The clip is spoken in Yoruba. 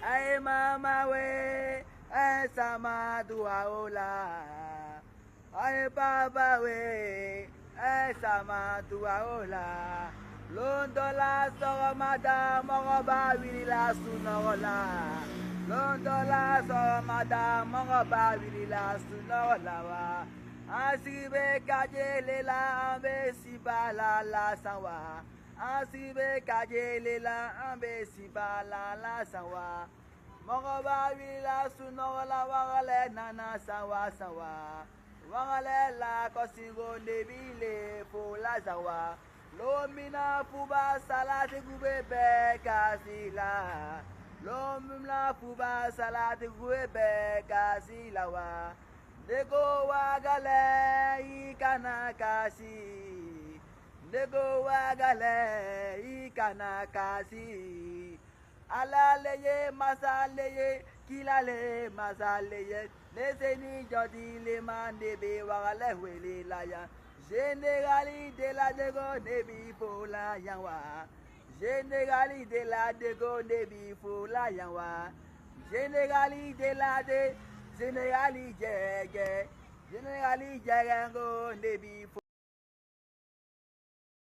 ai mama we ai sama tua ola ai baba we ai sama tua ola londola somada mogoba wilila sunola londola somada mogoba wilila sunola wa asibe kajelela ambe sibala la sawa asibe kajelela ambe sibala la sawa mogoba wilila sunola wagale nana sawa sawa wagale la kosingo nebile fola sawa lomina fuba salati gubebe kasila lomina fuba salati gubebe kasila wa Nego wagale ikana kasi Nego wagale ikana kasi Alaleye masaleye kilale masaleye Neseni jodi le mandebe wagale wele laya Génégali de la dego nebi fola yanwa Génégali de la dego nebi fola yanwa Génégali de la de Génégali jege, Génégali jege ngo nebi